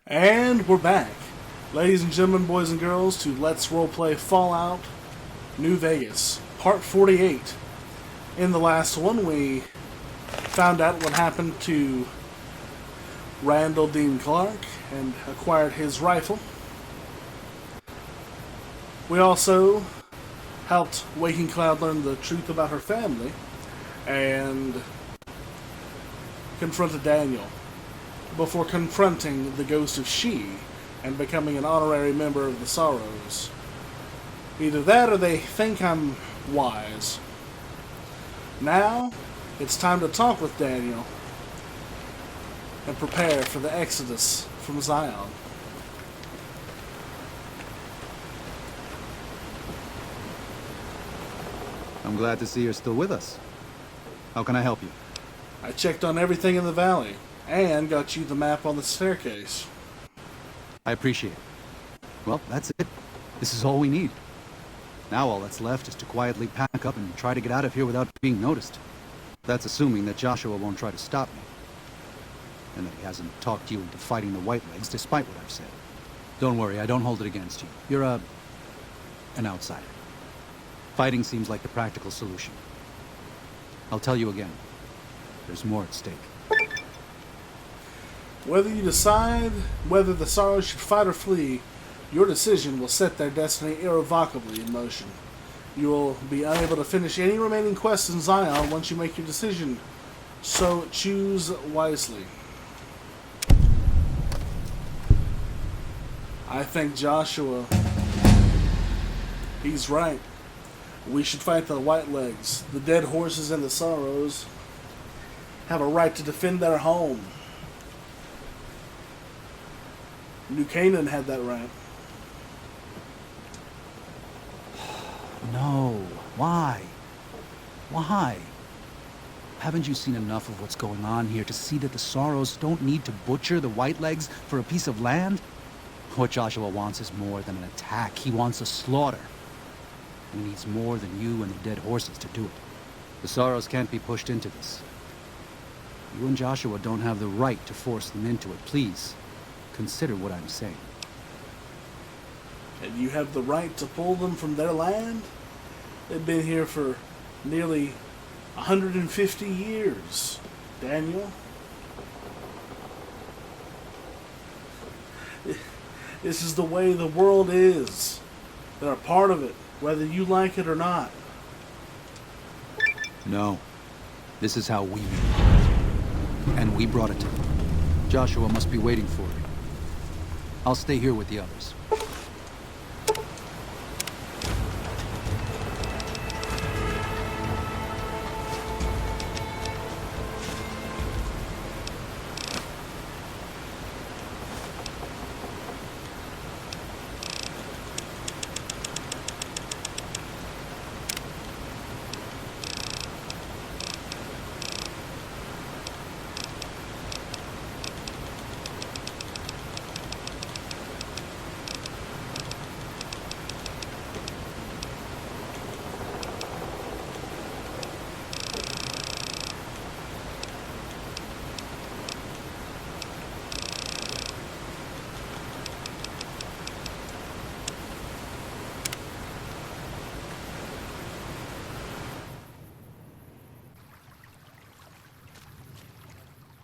And we're back. Ladies and gentlemen, boys and girls, to Let's Roleplay Fallout New Vegas, Part 48. In the last one, we found out what happened to Randall Dean Clark and acquired his rifle. We also helped Waking Cloud learn the truth about her family and confronted Daniel before confronting the ghost of She and becoming an honorary member of the Sorrows. Either that or they think I'm wise. Now, it's time to talk with Daniel and prepare for the exodus from Zion. I'm glad to see you're still with us. How can I help you? I checked on everything in the valley and got you the map on the staircase. I appreciate it. Well, that's it. This is all we need. Now all that's left is to quietly pack up and try to get out of here without being noticed. That's assuming that Joshua won't try to stop me. And that he hasn't talked you into fighting the Whitelegs despite what I've said. Don't worry, I don't hold it against you. You're an outsider. Fighting seems like the practical solution. I'll tell you again. There's more at stake. Whether you decide whether the Sorrows should fight or flee, your decision will set their destiny irrevocably in motion. You will be unable to finish any remaining quests in Zion once you make your decision, so choose wisely. I think Joshua, he's right. We should fight the Whitelegs. The dead horses and the Sorrows have a right to defend their home. New Canaan had that right. No. Why? Why? Haven't you seen enough of what's going on here to see that the Sorrows don't need to butcher the Whitelegs for a piece of land? What Joshua wants is more than an attack. He wants a slaughter. He needs more than you and the dead horses to do it. The Sorrows can't be pushed into this. You and Joshua don't have the right to force them into it. Please, consider what I'm saying. And you have the right to pull them from their land? They've been here for nearly 150 years, Daniel. This is the way the world is. They're a part of it, whether you like it or not. No. This is how we made it. And we brought it to them. Joshua must be waiting for you. I'll stay here with the others.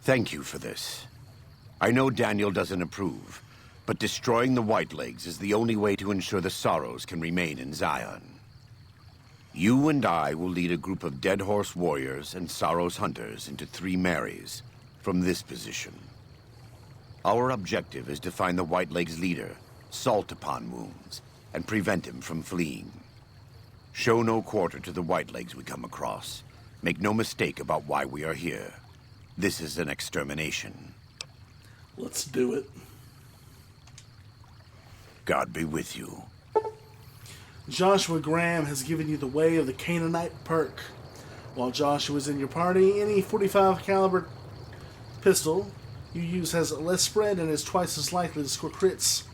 Thank you for this. I know Daniel doesn't approve, but destroying the Whitelegs is the only way to ensure the Sorrows can remain in Zion. You and I will lead a group of Dead Horse warriors and Sorrows hunters into 3 Marys from this position. Our objective is to find the Whitelegs' leader, Salt Upon Wounds, and prevent him from fleeing. Show no quarter to the Whitelegs we come across. Make no mistake about why we are here. This is an extermination. Let's do it. God be with you. Joshua Graham has given you the Way of the Canaanite perk. While Joshua is in your party, any 45 caliber pistol you use has less spread and is twice as likely to score crits.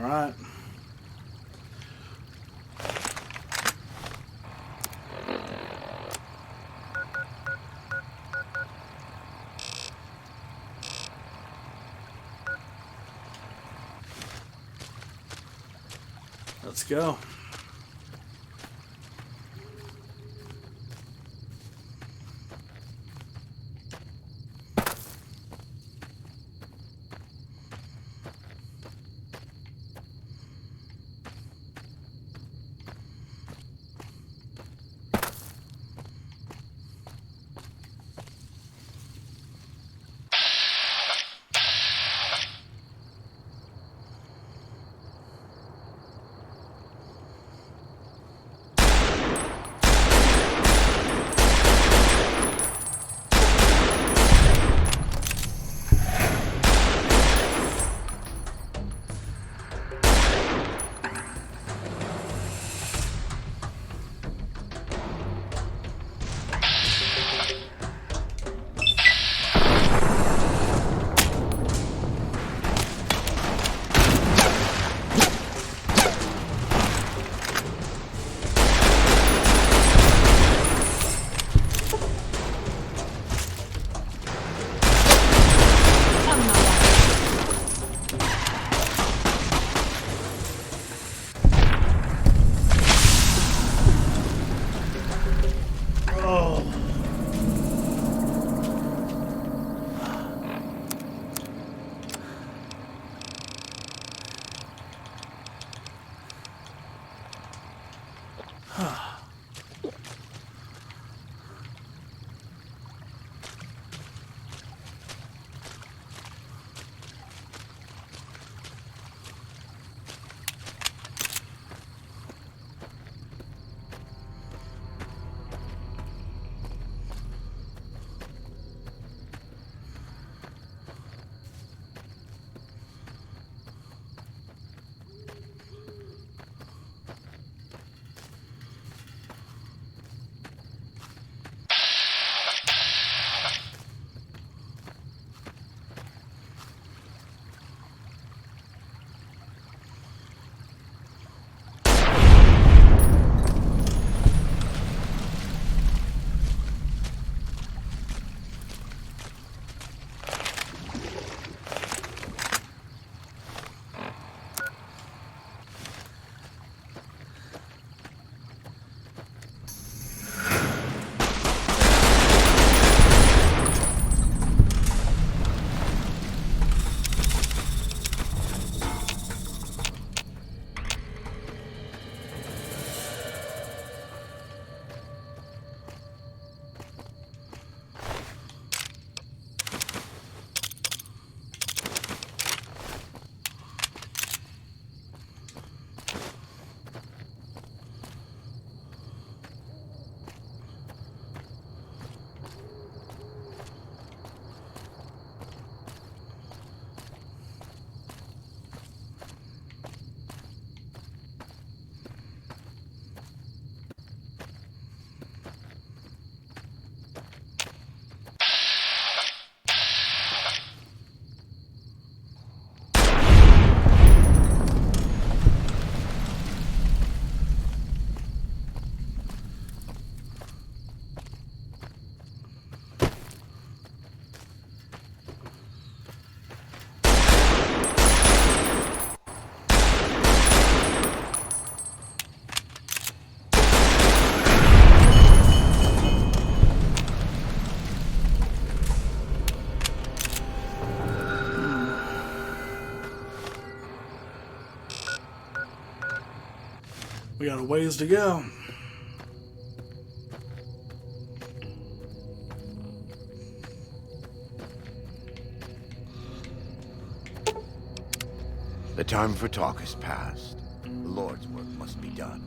Alright. Let's go. We got a ways to go. The time for talk has passed. The Lord's work must be done.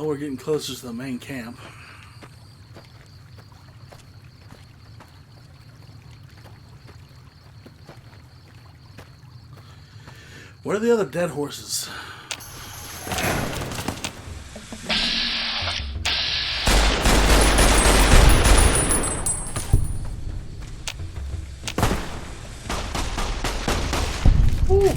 Well, we're getting closer to the main camp. Where are the other dead horses? Ooh.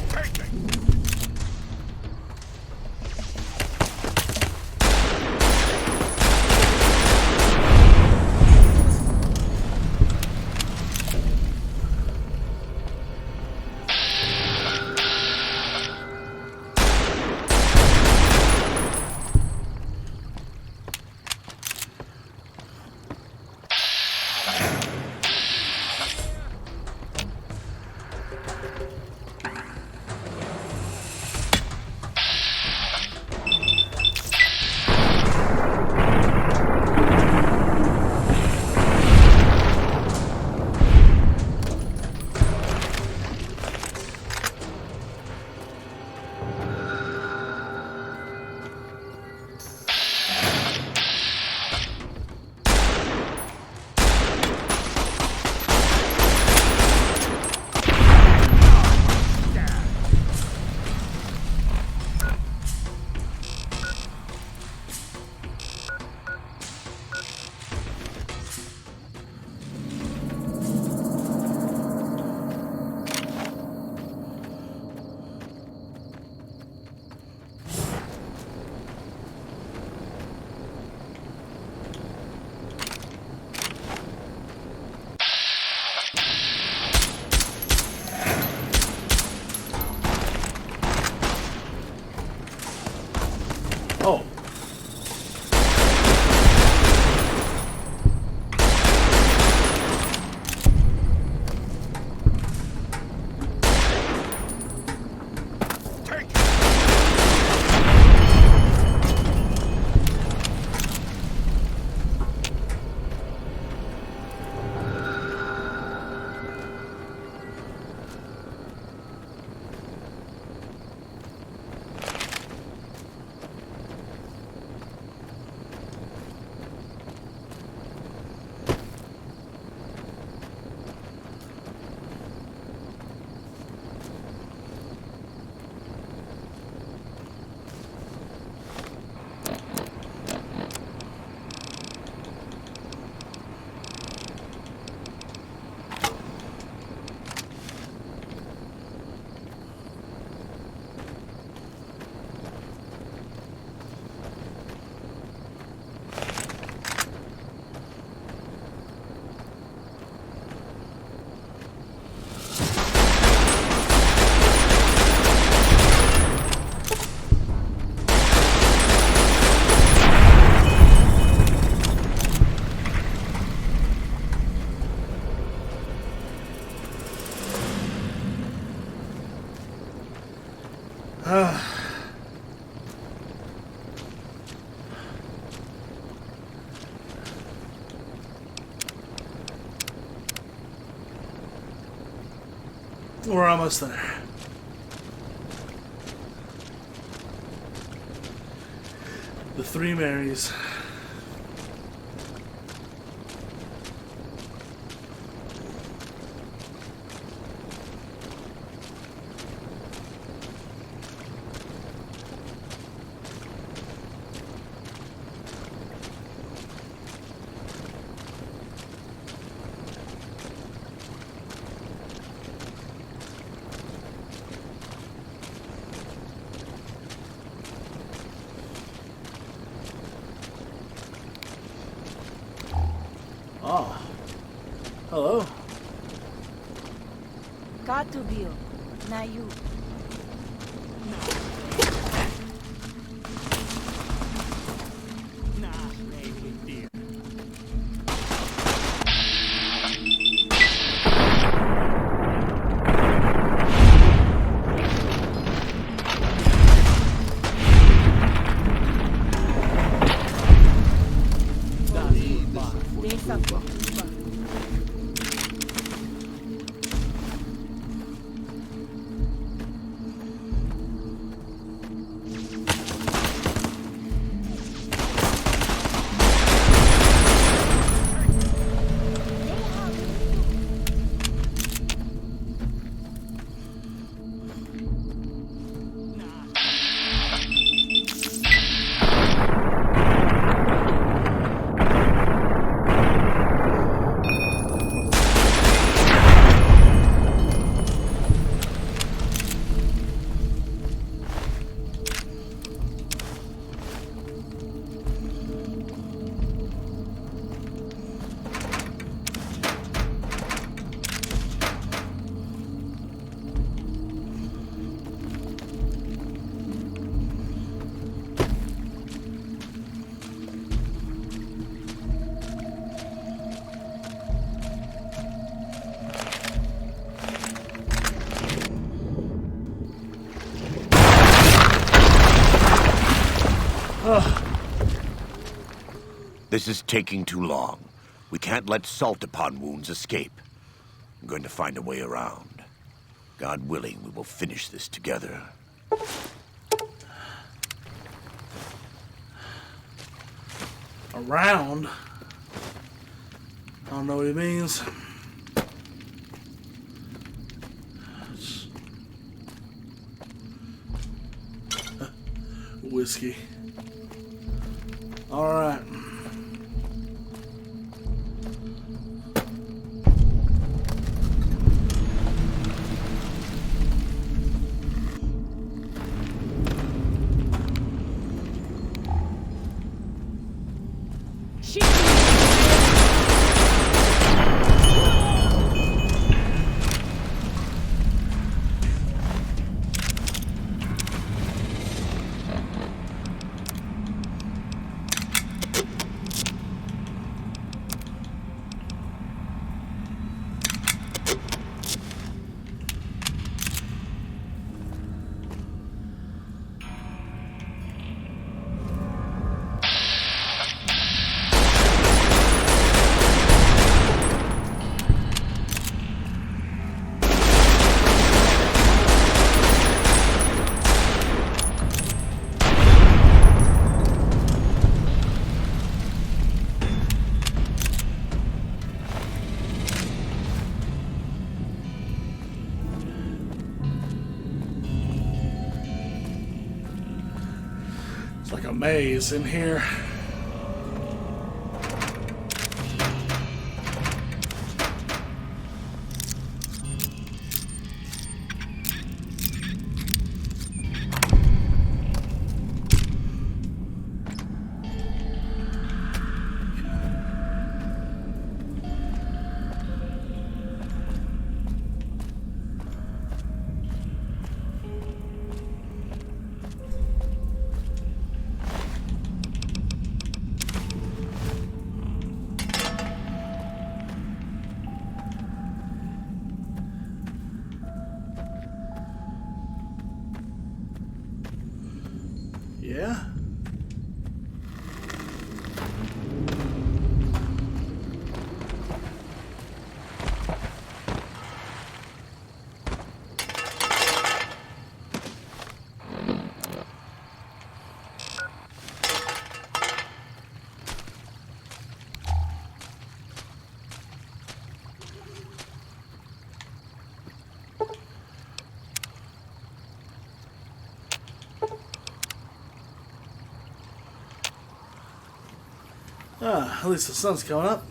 Oh. We're almost there. The Three Marys. Oh. Hello. Got to be na you. This is taking too long. We can't let salt upon wounds escape. I'm going to find a way around. God willing, we will finish this together. Around? I don't know what he means. Whiskey. Alright. Like a maze in here. Yeah? At least the sun's coming up.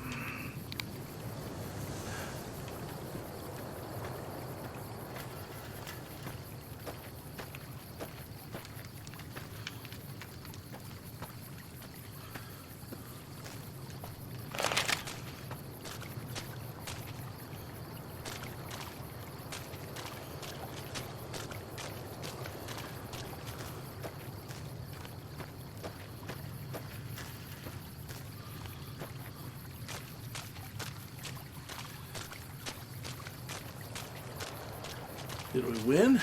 Did we win?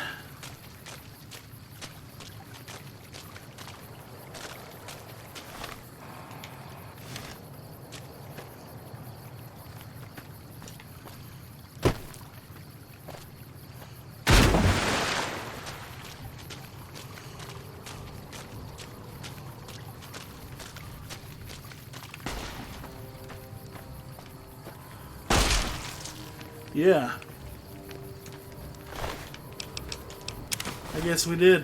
Yeah. I guess we did.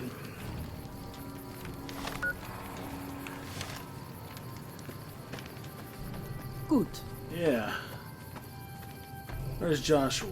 Good. Yeah. Where's Joshua?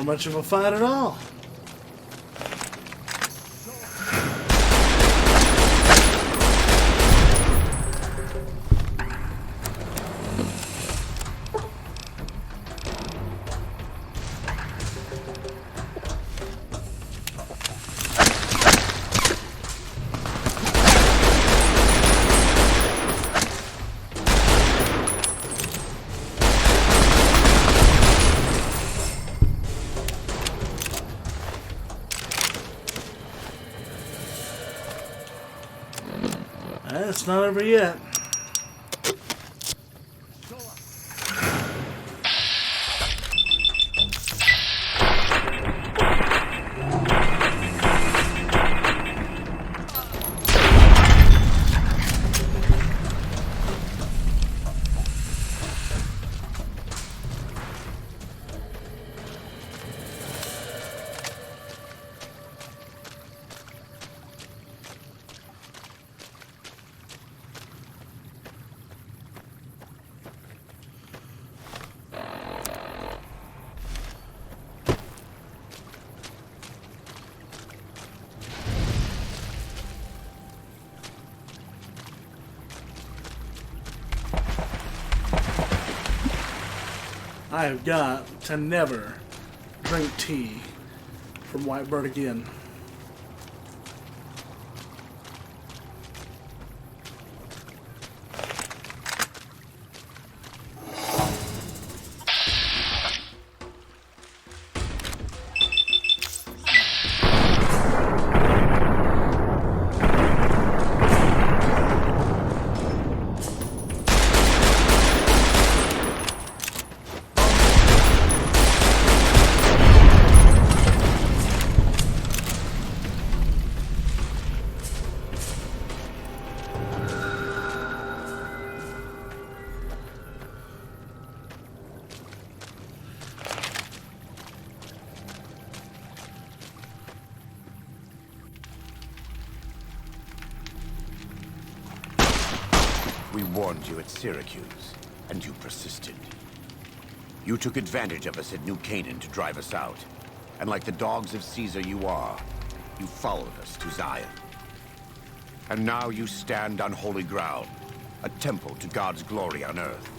Nor much of a fight at all. It's not over yet. I have got to never drink tea from Whitebird again. We warned you at Syracuse, and you persisted. You took advantage of us at New Canaan to drive us out. And like the dogs of Caesar you are, you followed us to Zion. And now you stand on holy ground, a temple to God's glory on earth.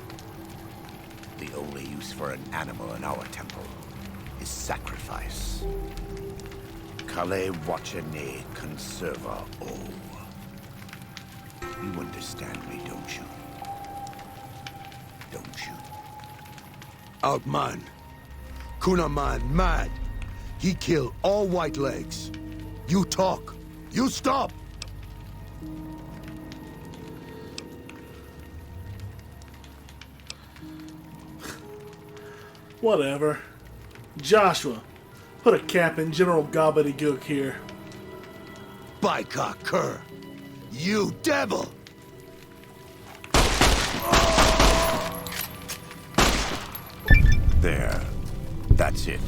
The only use for an animal in our temple is sacrifice. Kale wachene conserva o. You understand me, don't you? Don't you? Outman. Kunaman mad. He kill all white legs. You talk. You stop. Whatever. Joshua, put a cap in General Gobbledygook here. Baika cur. You devil! There. That's it.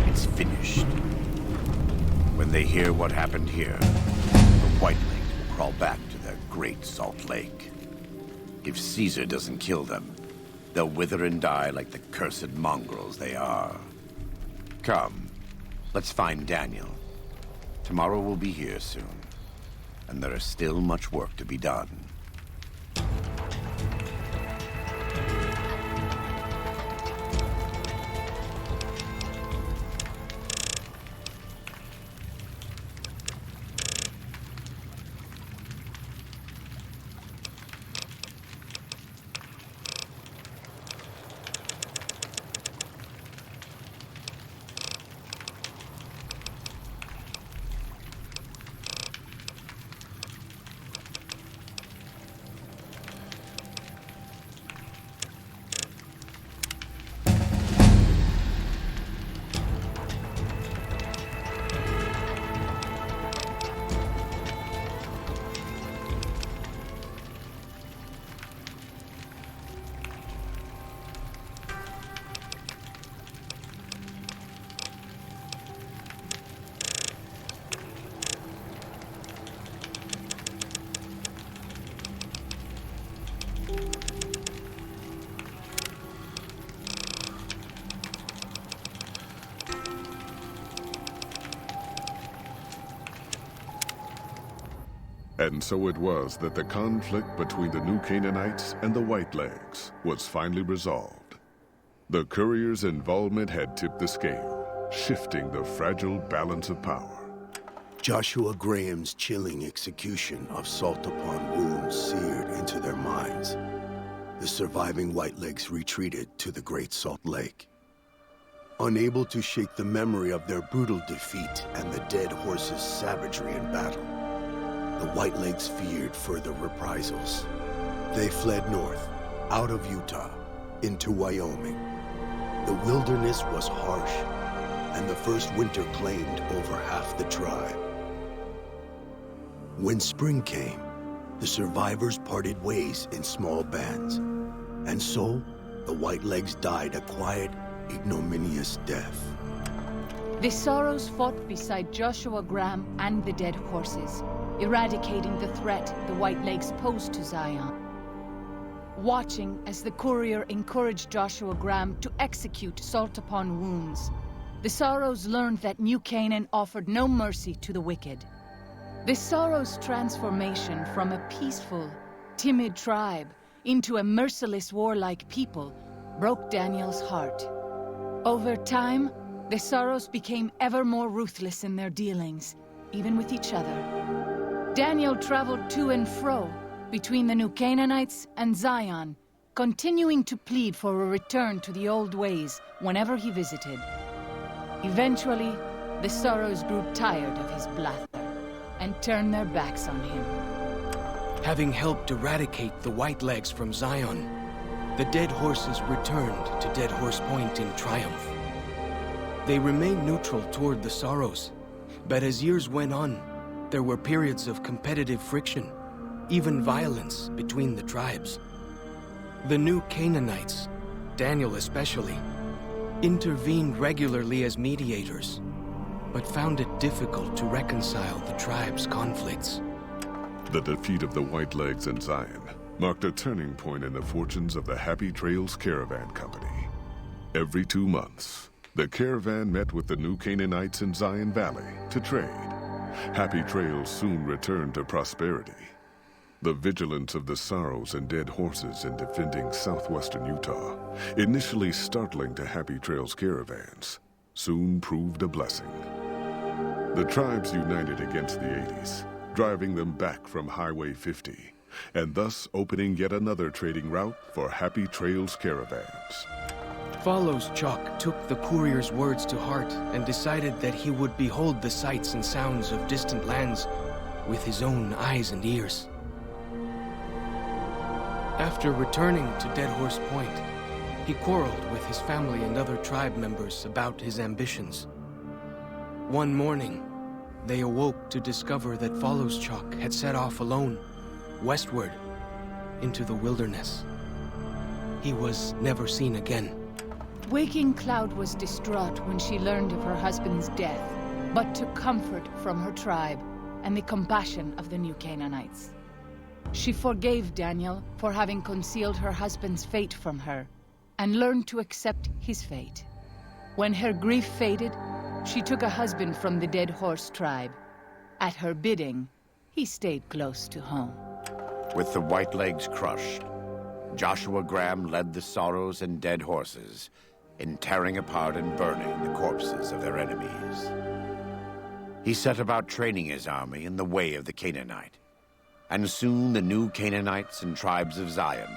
It's finished. When they hear what happened here, the Whitelings will crawl back to their great Salt Lake. If Caesar doesn't kill them, they'll wither and die like the cursed mongrels they are. Come, let's find Daniel. Tomorrow we'll be here soon, and there is still much work to be done. And so it was that the conflict between the New Canaanites and the Whitelegs was finally resolved. The courier's involvement had tipped the scale, shifting the fragile balance of power. Joshua Graham's chilling execution of salt upon wounds seared into their minds. The surviving Whitelegs retreated to the Great Salt Lake. Unable to shake the memory of their brutal defeat and the dead horses' savagery in battle, the Whitelegs feared further reprisals. They fled north, out of Utah, into Wyoming. The wilderness was harsh, and the first winter claimed over half the tribe. When spring came, the survivors parted ways in small bands, and so the Whitelegs died a quiet, ignominious death. The Sorrows fought beside Joshua Graham and the dead horses, eradicating the threat the Whitelegs posed to Zion. Watching as the courier encouraged Joshua Graham to execute salt upon wounds, the Sorrows learned that New Canaan offered no mercy to the wicked. The Sorrows' transformation from a peaceful, timid tribe into a merciless, warlike people broke Daniel's heart. Over time, the Sorrows became ever more ruthless in their dealings, even with each other. Daniel traveled to and fro between the New Canaanites and Zion, continuing to plead for a return to the old ways whenever he visited. Eventually, the Sorrows grew tired of his blather and turned their backs on him. Having helped eradicate the Whitelegs from Zion, the dead horses returned to Dead Horse Point in triumph. They remained neutral toward the Sorrows, but as years went on, there were periods of competitive friction, even violence between the tribes. The New Canaanites, Daniel especially, intervened regularly as mediators, but found it difficult to reconcile the tribe's conflicts. The defeat of the Whitelegs in Zion marked a turning point in the fortunes of the Happy Trails Caravan Company. Every 2 months, the caravan met with the New Canaanites in Zion Valley to trade. Happy Trails soon returned to prosperity. The vigilance of the Sorrows and dead horses in defending southwestern Utah, initially startling to Happy Trails caravans, soon proved a blessing. The tribes united against the 80s, driving them back from Highway 50, and thus opening yet another trading route for Happy Trails caravans. Follows Chalk took the courier's words to heart and decided that he would behold the sights and sounds of distant lands with his own eyes and ears. After returning to Dead Horse Point, he quarreled with his family and other tribe members about his ambitions. One morning, they awoke to discover that Follows Chalk had set off alone, westward, into the wilderness. He was never seen again. Waking Cloud was distraught when she learned of her husband's death, but took comfort from her tribe and the compassion of the New Canaanites. She forgave Daniel for having concealed her husband's fate from her, and learned to accept his fate. When her grief faded, she took a husband from the Dead Horse tribe. At her bidding, he stayed close to home. With the Whitelegs crushed, Joshua Graham led the Sorrows and dead horses in tearing apart and burning the corpses of their enemies. He set about training his army in the way of the Canaanite, and soon the New Canaanites and tribes of Zion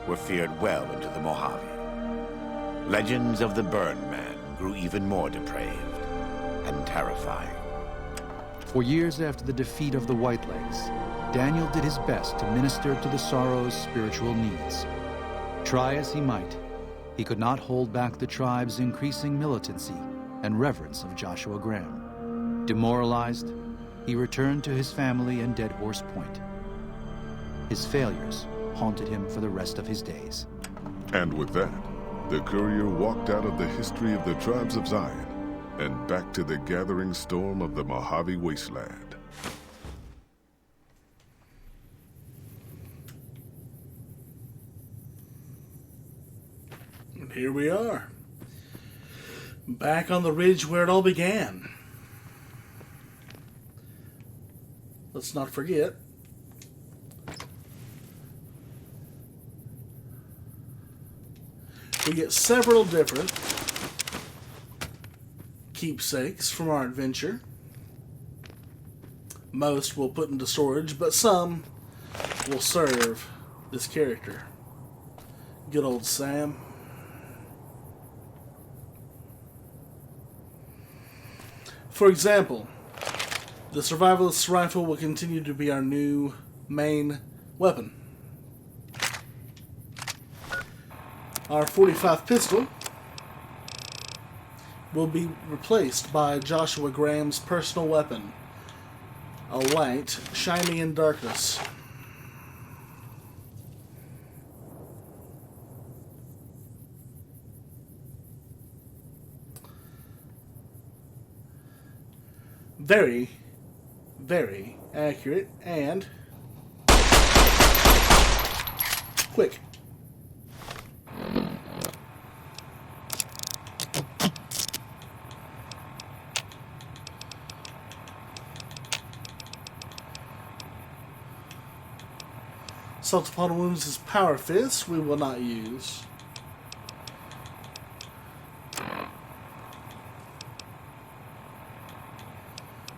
were feared well into the Mojave. Legends of the Burn Man grew even more depraved and terrifying. For years after the defeat of the Whitelegs, Daniel did his best to minister to the Sorrows' spiritual needs. Try as he might, he could not hold back the tribe's increasing militancy and reverence of Joshua Graham. Demoralized, he returned to his family in Dead Horse Point. His failures haunted him for the rest of his days. And with that, the courier walked out of the history of the tribes of Zion and back to the gathering storm of the Mojave wasteland. And here we are, back on the ridge where it all began. Let's not forget, We get several different keepsakes from our adventure. Most we'll put into storage, but some will serve this character. Good old Sam. For example, the survivalist rifle will continue to be our new main weapon. Our 45 pistol will be replaced by Joshua Graham's personal weapon, a light shining in darkness. Very, very accurate and quick. Salt upon wounds is power fist. We will not use.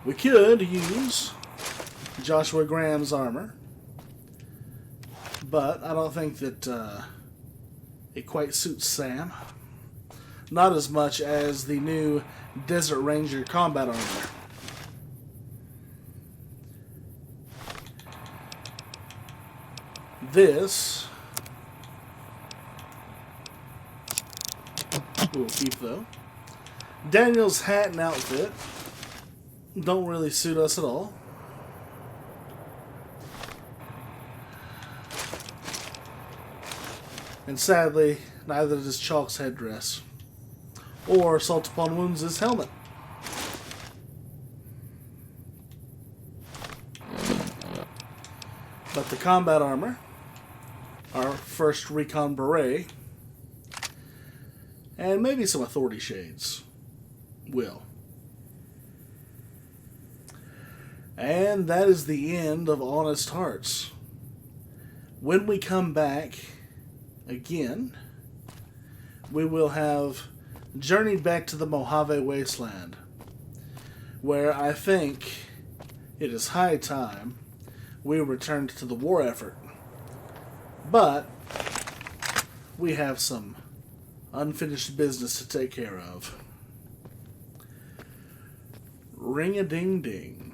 We could use Joshua Graham's armor, but I don't think that it quite suits Sam. Not as much as the new Desert Ranger combat armor. This we'll keep though. Daniel's hat and outfit don't really suit us at all. And sadly, neither does Chalk's headdress. Or Salt Upon Wounds' helmet. But the combat armor, our first recon beret, and maybe some authority shades will. And that is the end of Honest Hearts. When we come back again, we will have journeyed back to the Mojave Wasteland, where I think it is high time we returned to the war effort. But we have some unfinished business to take care of. Ring-a-ding-ding.